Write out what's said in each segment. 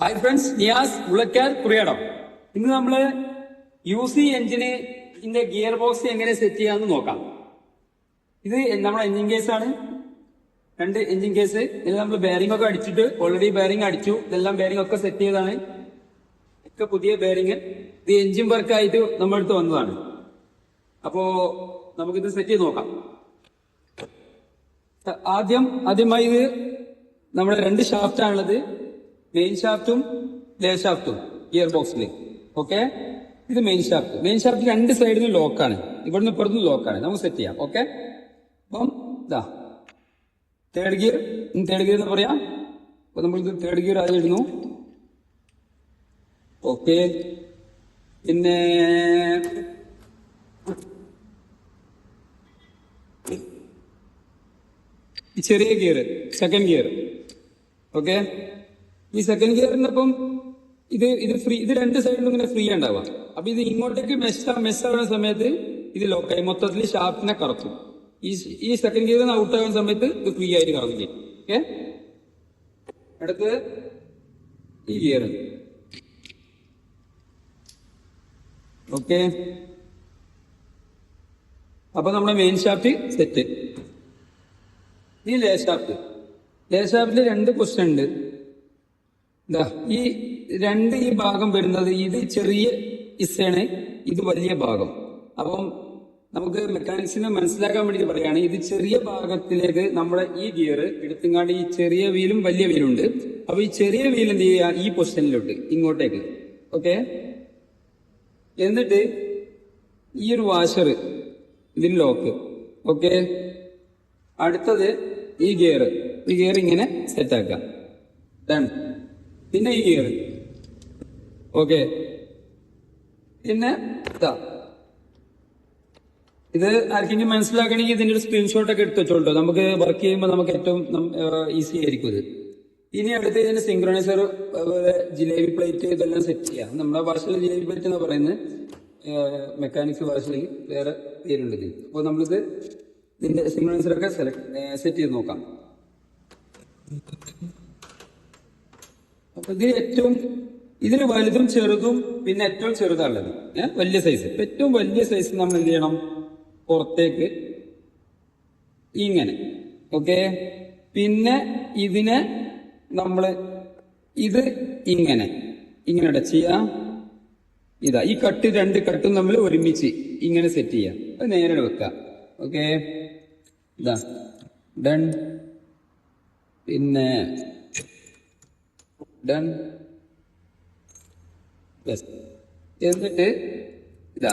Hi friends, Niyas ഉളക്കാർ കുറിയാടം. ഇന്ന് നമ്മള് UC എഞ്ചിന്റെ ഗിയർ ബോക്സ് എങ്ങനെ സെറ്റ് ചെയ്യാന്ന് നോക്കാം. ഇത് നമ്മുടെ എഞ്ചിൻ കേസ് ആണ്, 2 എഞ്ചിൻ കേസ്. ഇതിൽ നമ്മൾ ബെയറിംഗ് ഒക്കെ അടിച്ചിട്ട് ഓൾറെഡി ബെയറിംഗ് അടിച്ചു. ഇതെല്ലാം ബെയറിംഗ് ഒക്കെ സെറ്റ് ചെയ്തതാണ്, ഒക്കെ പുതിയ ബെയറിംഗ്. ഇത് എഞ്ചിൻ വർക്കായിട്ട് നമ്മുടെ അടുത്ത് വന്നതാണ്. അപ്പോ നമുക്കിത് സെറ്റ് ചെയ്ത് നോക്കാം. ആദ്യമായി ഇത് നമ്മുടെ 2 ഷാഫ്റ്റ് ആണുള്ളത്, മെയിൻ ഷാഫ്റ്റും ലേ ഷാഫ്റ്റും ഗിയർ ബോക്സിൽ. ഓക്കെ, ഇത് മെയിൻ ഷാഫ്റ്റ്. മെയിൻ ഷാഫ്റ്റ് 2 സൈഡിലും ലോക്കാണ്, ഇവിടുന്ന് ഇപ്പുറത്തും ലോക്കാണ്. നമുക്ക് സെറ്റ് ചെയ്യാം. ഓക്കെ, അപ്പം ഇതാ തേർഡ് ഗിയർ എന്ന് പറയാം. അപ്പൊ നമ്മളിത് തേർഡ് ഗിയർ ആദ്യം ഇടുന്നു. ഓക്കെ, പിന്നെ ഈ ചെറിയ ഗിയർ സെക്കൻഡ് ഗിയർ. ഓക്കെ, ഈ സെക്കൻഡ് ഗിയറിനൊപ്പം ഇത് ഫ്രീ, ഇത് 2 സൈഡിലും ഇങ്ങനെ ഫ്രീ ഉണ്ടാവുക. അപ്പൊ ഇത് ഇങ്ങോട്ടേക്ക് മെസ് ആവുന്ന സമയത്ത് ഇത് ലോക്കായി മൊത്തത്തിൽ ഷാഫ്റ്റിനെ കറക്കും. ഈ സെക്കൻഡ് ഗിയറിൽ നിന്ന് ഔട്ട് ആവുന്ന സമയത്ത് ഇത് ഫ്രീ ആയിട്ട് കറക്കും ചെയ്യും. ഓക്കെ, അടുത്ത് ഈ ഗിയർ. ഓക്കെ, അപ്പൊ നമ്മുടെ മെയിൻ ഷാഫ്റ്റ് സെറ്റ്. ഈ ലേ ഷാഫ്റ്റ്, ലേ ഷാഫ്റ്റിൽ 2 ക്വസ്റ്റ്യൻ ഉണ്ട്. ഈ 2 ഈ ഭാഗം വരുന്നത്, ഇത് ചെറിയ ഇസ്സാണ്, ഇത് വലിയ ഭാഗം. അപ്പം നമുക്ക് മെക്കാനിക്സിനെ മനസ്സിലാക്കാൻ വേണ്ടി പറയാണ്, ഇത് ചെറിയ ഭാഗത്തിലേക്ക് നമ്മുടെ ഈ ഗിയർ എടുത്തുങ്ങാണ്ട് ഈ ചെറിയ വീലും വലിയ വീലും ഉണ്ട്. അപ്പൊ ഈ ചെറിയ വീൽ എന്ത് ചെയ്യുക, ഈ പൊസിഷനിലോട്ട് ഇങ്ങോട്ടേക്ക്. ഓക്കെ, എന്നിട്ട് ഈ ഒരു വാഷർ ഇതിൽ ലോക്ക്. ഓക്കെ, അടുത്തത് ഈ ഗിയർ ഇങ്ങനെ സെറ്റ് ആക്കാം. ഡൺ. പിന്നെ ഈ ഗിയർ. ഓക്കെ, പിന്നെ ഇത് ആർക്കെങ്കിലും മനസ്സിലാക്കണമെങ്കിൽ ഇതിന്റെ ഒരു സ്ക്രീൻഷോട്ട് ഒക്കെ എടുത്ത് വെച്ചോളൂ. നമുക്ക് വർക്ക് ചെയ്യുമ്പോൾ നമുക്ക് ഏറ്റവും ഈസി ആയിരിക്കും ഇത്. ഇനി അടുത്ത് ഇതിന്റെ സിങ്ക്രണൈസർ, ജിലേബി പ്ലേറ്റ്, ഇതെല്ലാം സെറ്റ് ചെയ്യാം. നമ്മുടെ ഭാഷയിൽ ജിലേബി പ്ലേറ്റ് എന്ന് പറയുന്നത്, മെക്കാനിക്സ് ഭാഷയിൽ വേറെ പേരുണ്ട് ഇതിന്. അപ്പോൾ നമ്മളിത് ഇതിന്റെ സിങ്ക്രണൈസറൊക്കെ സെറ്റ് ചെയ്ത് നോക്കാം. അപ്പൊ ഇതിന് വലുതും ചെറുതും പിന്നെ ഏറ്റവും ചെറുതാണുള്ളത്, വലിയ സൈസ്. ഏറ്റവും വലിയ സൈസ് നമ്മൾ എന്ത് ചെയ്യണം, പുറത്തേക്ക് ഇങ്ങനെ. ഓക്കെ, പിന്നെ ഇതിനെ നമ്മള് ഇത് ഇങ്ങനെ ടച്ച് ചെയ്യാം. ഇതാ ഈ 2 കട്ടും നമ്മൾ ഒരുമിച്ച് ഇങ്ങനെ സെറ്റ് ചെയ്യാം. അത് നേരെ വെക്കാം. ഓക്കെ, ഇതാ ഡൺ. പിന്നെ ഡൺ. എന്നിട്ട് ഇതാ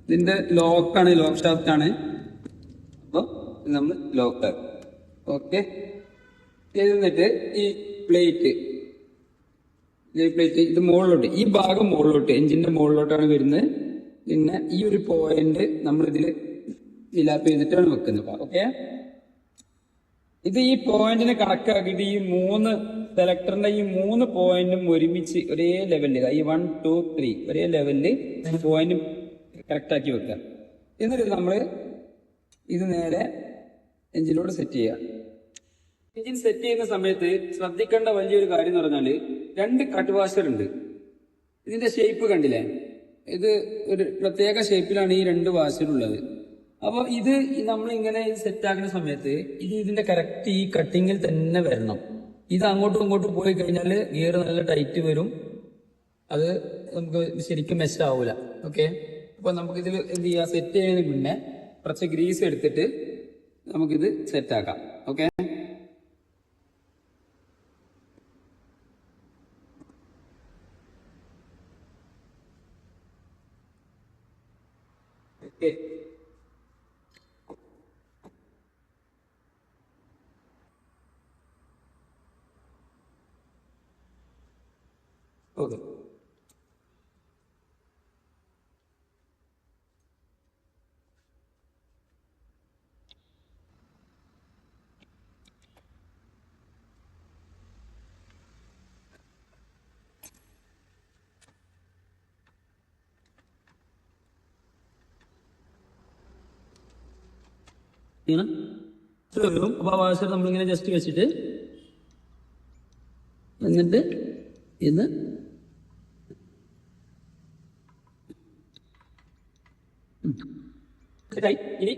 ഇതിന്റെ ലോക്കാണ്, ലോക്ക് ഷാഫ്റ്റ് ആണ്. അപ്പൊ നമ്മൾ ലോക്ക്. ഓക്കെ, എന്നിട്ട് ഈ പ്ലേറ്റ് ഇത് മുകളിലോട്ട്, ഈ ഭാഗം മുകളിലോട്ട്, എഞ്ചിന്റെ മുകളിലോട്ടാണ് വരുന്നത്. പിന്നെ ഈ ഒരു പോയിന്റ് നമ്മൾ ഇതില് ഫിലാപ്പ് ചെയ്തിട്ടാണ് വെക്കുന്നത്. ഓക്കെ, ഇത് ഈ പോയിന്റിനെ കണക്കാക്കിയിട്ട് ഈ 3 സെലക്ടറിന്റെ ഈ 3 പോയിന്റും ഒരുമിച്ച് ഒരേ ലെവലിൽ, ഈ 1, 2, 3 ഒരേ ലെവലില് പോയിന്റും കറക്റ്റ് ആക്കി വെക്കുക. എന്നിട്ട് നമ്മൾ ഇത് നേരെ എഞ്ചിനോട് സെറ്റ് ചെയ്യുക. എഞ്ചിൻ സെറ്റ് ചെയ്യുന്ന സമയത്ത് ശ്രദ്ധിക്കേണ്ട വലിയൊരു കാര്യം എന്ന് പറഞ്ഞാല്, 2 കട്ട് വാഷർ ഉണ്ട്. ഇതിന്റെ ഷേപ്പ് കണ്ടില്ലേ, ഇത് ഒരു പ്രത്യേക ഷേപ്പിലാണ് ഈ 2 വാഷർ ഉള്ളത്. അപ്പൊ ഇത് നമ്മൾ ഇങ്ങനെ സെറ്റ് ആക്കുന്ന സമയത്ത് ഇതിന്റെ കറക്റ്റ് ഈ കട്ടിങ്ങിൽ തന്നെ വരണം. ഇത് അങ്ങോട്ടും ഇങ്ങോട്ടും പോയി കഴിഞ്ഞാൽ ഗിയർ നല്ല ടൈറ്റ് വരും, അത് നമുക്ക് ശരിക്കും മെഷ് ആവൂല. ഓക്കെ, അപ്പൊ നമുക്കിതിൽ എന്ത് ചെയ്യാം, സെറ്റ് ചെയ്യുന്നതിന് മുന്നേ കുറച്ച് ഗ്രീസ് എടുത്തിട്ട് നമുക്കിത് സെറ്റ് ആക്കാം. Okay, okay, okay. വരും. അപ്പൊ ആ വാഷർ നമ്മളിങ്ങനെ ജസ്റ്റ് വെച്ചിട്ട് എന്നിട്ട് എന്ന് ഇനി